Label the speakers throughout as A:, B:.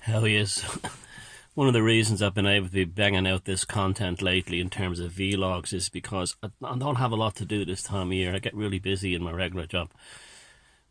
A: Hell yes. One of the reasons I've been able to be banging out this content lately in terms of vlogs is because I don't have a lot to do this time of year. I get really busy in my regular job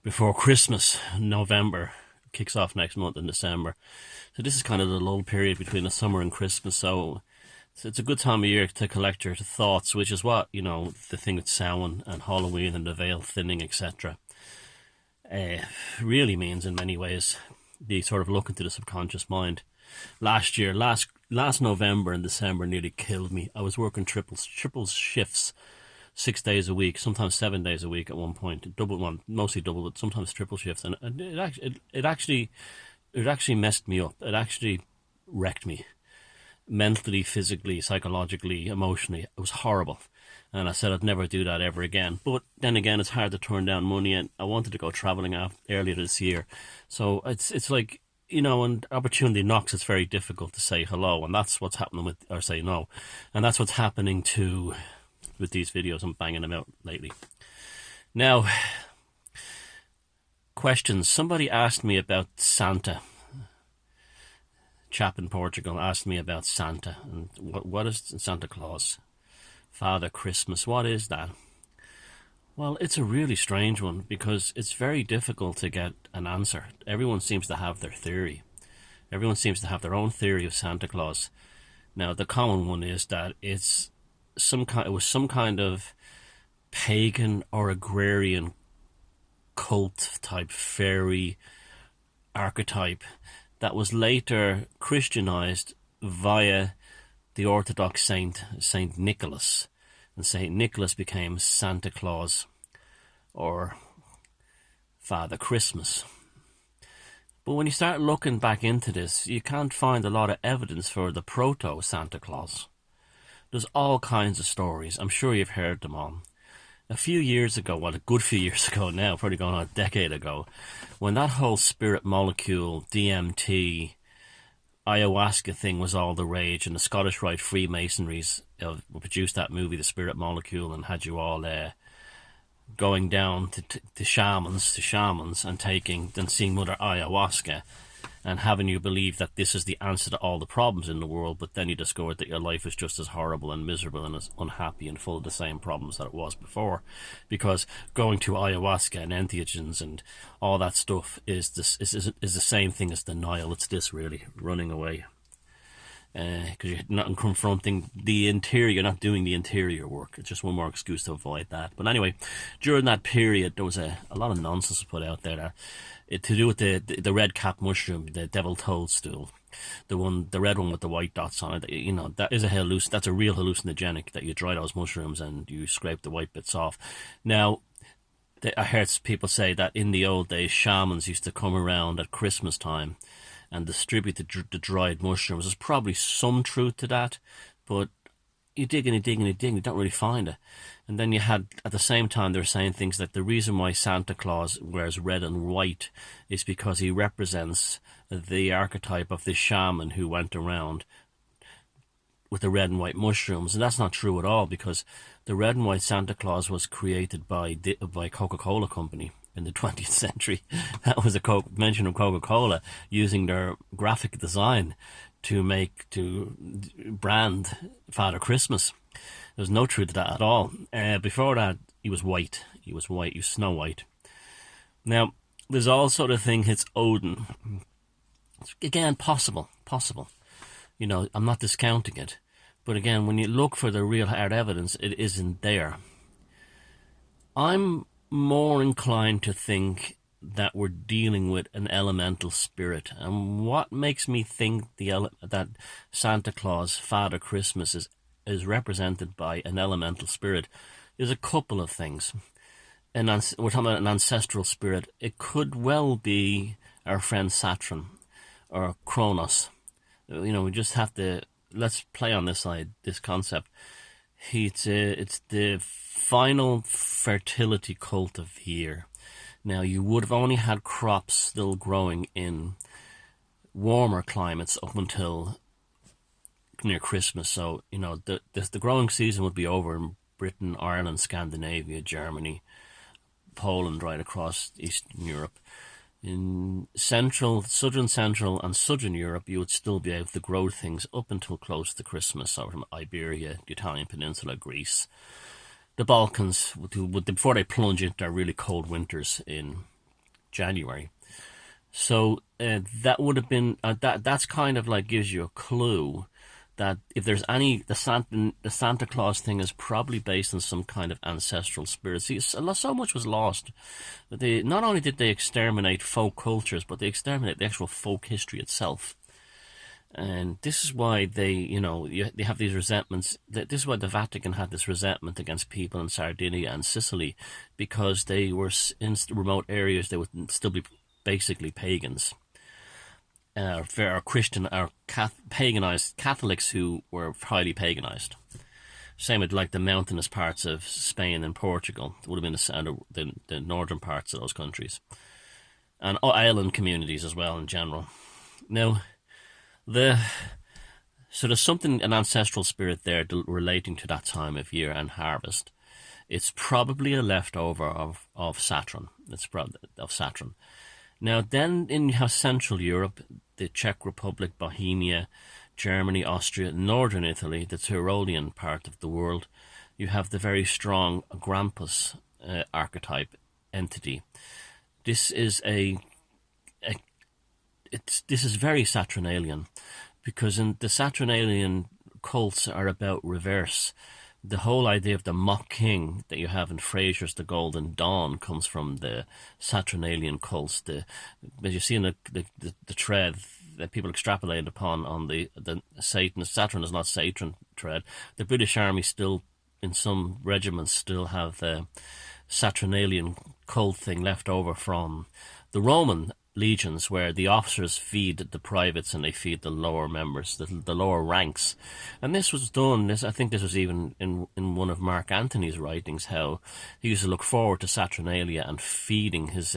A: before Christmas. November kicks off next month in December. So this is kind of the lull period between the summer and Christmas. So it's a good time of year to collect your thoughts, which is what, the thing with Samhain and Halloween and the veil thinning, etc. Really means in many ways. Be sort of look into the subconscious mind. Last November and December nearly killed me. I was working triple shifts, 6 days a week, sometimes 7 days a week at one point. Mostly double, but sometimes triple shifts, and it actually messed me up. It actually wrecked me, mentally, physically, psychologically, emotionally. It was horrible, and I said I'd never do that ever again. But then again, it's hard to turn down money, and I wanted to go traveling earlier this year, so it's like, when opportunity knocks, it's very difficult to say hello, and that's what's happening or say no, and that's what's happening with these videos. I'm banging them out lately. Now, questions. Somebody asked me about Santa. Chap in Portugal asked me about Santa, and what is Santa Claus? Father Christmas, what is that? Well, it's a really strange one because it's very difficult to get an answer. Everyone seems to have their theory. Everyone seems to have their own theory of Santa Claus. Now, the common one is that it was some kind of pagan or agrarian cult type fairy archetype that was later Christianized via the Orthodox Saint Nicholas. And Saint Nicholas became Santa Claus or Father Christmas. But when you start looking back into this, you can't find a lot of evidence for the proto-Santa Claus. There's all kinds of stories. I'm sure you've heard them all. A few years ago, well, a good few years ago now, probably going on a decade ago, when that whole spirit molecule, DMT, ayahuasca thing was all the rage, and the Scottish Rite Freemasonries produced that movie, The Spirit Molecule, and had you all going down to shamans and seeing Mother Ayahuasca and having you believe that this is the answer to all the problems in the world, but then you discovered that your life is just as horrible and miserable and as unhappy and full of the same problems that it was before, because going to ayahuasca and entheogens and all that stuff is the same thing as denial. It's this, really, running away, because you're not confronting the interior, you're not doing the interior work. It's just one more excuse to avoid that. But anyway, during that period, there was a lot of nonsense put out there to do with the red cap mushroom, the devil toadstool, the red one with the white dots on it. That's a real hallucinogenic, that you dry those mushrooms and you scrape the white bits off. Now, I heard people say that in the old days, shamans used to come around at Christmas time and distribute the dried mushrooms. There's probably some truth to that, but you dig and you dig and you dig, you don't really find it. And then you had, at the same time, they were saying things like the reason why Santa Claus wears red and white is because he represents the archetype of this shaman who went around with the red and white mushrooms. And that's not true at all, because the red and white Santa Claus was created by Coca-Cola Company in the 20th century. That was a mention of Coca-Cola using their graphic design to brand Father Christmas. There's no truth to that at all. Before that, he was white. He was snow white. Now, there's also the thing, it's Odin. Again, possible. I'm not discounting it. But again, when you look for the real hard evidence, it isn't there. I'm more inclined to think that we're dealing with an elemental spirit. And what makes me think that Santa Claus, Father Christmas, is represented by an elemental spirit is a couple of things. We're talking about an ancestral spirit. It could well be our friend Saturn or Kronos. We just have to, let's play on this concept. It's the final fertility cult of the year. Now, you would have only had crops still growing in warmer climates up until near Christmas. So, the growing season would be over in Britain, Ireland, Scandinavia, Germany, Poland, right across Eastern Europe. In southern central and southern Europe, you would still be able to grow things up until close to Christmas, over from Iberia, the Italian peninsula, Greece, the Balkans, before they plunge into their really cold winters in January. So that would have been that's kind of like gives you a clue that if there's any, the Santa Claus thing is probably based on some kind of ancestral spirit. See, so much was lost. Not only did they exterminate folk cultures, but they exterminated the actual folk history itself. And this is why they have these resentments. This is why the Vatican had this resentment against people in Sardinia and Sicily, because they were in remote areas. They would still be basically pagans. Christian or paganized Catholics who were highly paganized. Same with like the mountainous parts of Spain and Portugal. It would have been the northern parts of those countries, and island communities as well in general. Now, so there's an ancestral spirit there relating to that time of year and harvest. It's probably a leftover of Saturn. It's probably of Saturn. Now, then in Central Europe, the Czech Republic, Bohemia, Germany, Austria, northern Italy, the Tyrolean part of the world, you have the very strong Krampus archetype entity. This is this is very Saturnalian, because in the Saturnalian cults are about reverse. The whole idea of the mock king that you have in Fraser's The Golden Dawn comes from the Saturnalian cults. As you see in the thread that people extrapolated upon on the Saturn is not Satan thread. The British Army still, in some regiments, still have the Saturnalian cult thing left over from the Roman legions, where the officers feed the privates and they feed the lower members, the lower ranks. And this was done, I think this was even in one of Mark Antony's writings, how he used to look forward to Saturnalia and feeding his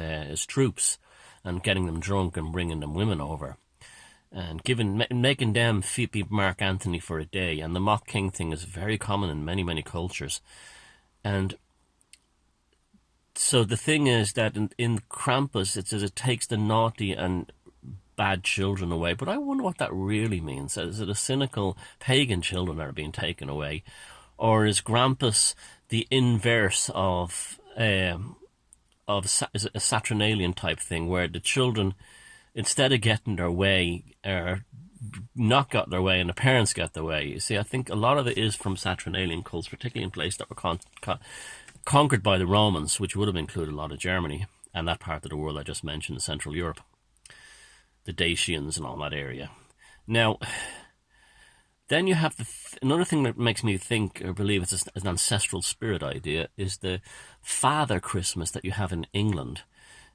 A: troops and getting them drunk and bringing them women over and making them be Mark Antony for a day. And the mock king thing is very common in many, many cultures. And so the thing is that in Krampus, it says it takes the naughty and bad children away. But I wonder what that really means. Is it a cynical pagan children that are being taken away? Or is Krampus the inverse of a Saturnalian type thing, where the children, instead of getting their way, are not got their way and the parents get their way? You see, I think a lot of it is from Saturnalian cults, particularly in places that were conquered by the Romans, which would have included a lot of Germany and that part of the world I just mentioned, Central Europe, the Dacians and all that area. Now, then you have another thing that makes me think or believe it's an ancestral spirit idea is the Father Christmas that you have in England.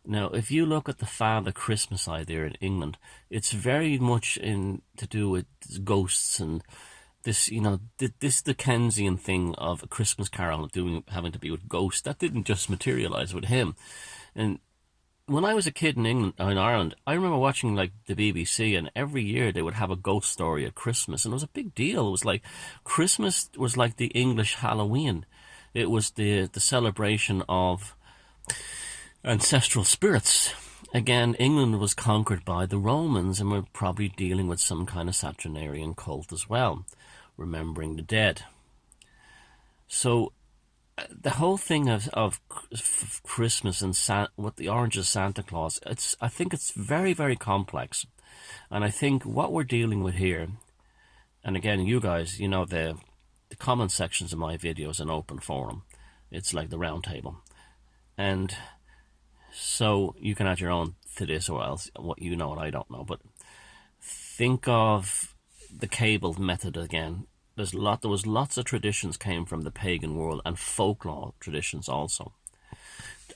A: Now, if you look at the Father Christmas idea in England, it's very much to do with ghosts and this, this Dickensian thing of a Christmas Carol having to be with ghosts. That didn't just materialize with him. And when I was a kid in Ireland, I remember watching like the BBC, and every year they would have a ghost story at Christmas, and it was a big deal. It was like Christmas was like the English Halloween. It was the celebration of ancestral spirits. Again, England was conquered by the Romans, and we're probably dealing with some kind of Saturnarian cult as well, remembering the dead. So the whole thing of Christmas and what the orange of Santa Claus, I think it's very, very complex. And I think what we're dealing with here, and again, you guys, the comment sections of my videos an open forum. It's like the round table. And so you can add your own to this, or else what I don't know. But think of the cable method again. There was lots of traditions came from the pagan world, and folklore traditions also.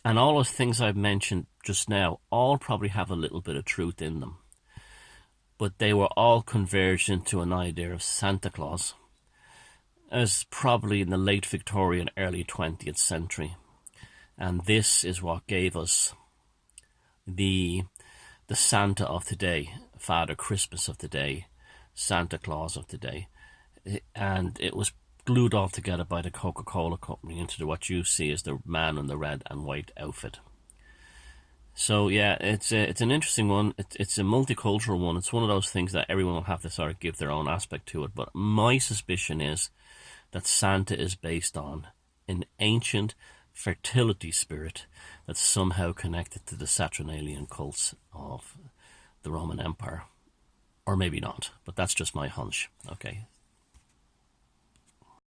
A: And all those things I've mentioned just now all probably have a little bit of truth in them. But they were all converged into an idea of Santa Claus, as probably in the late Victorian, early 20th century. And this is what gave us the Santa of today, Father Christmas of today, Santa Claus of today. And it was glued all together by the Coca-Cola company into what you see as the man in the red and white outfit. So yeah, it's an interesting one. It's a multicultural one. It's one of those things that everyone will have to sort of give their own aspect to it. But my suspicion is that Santa is based on an ancient fertility spirit that's somehow connected to the Saturnalian cults of the Roman Empire. Or maybe not, but that's just my hunch. Okay,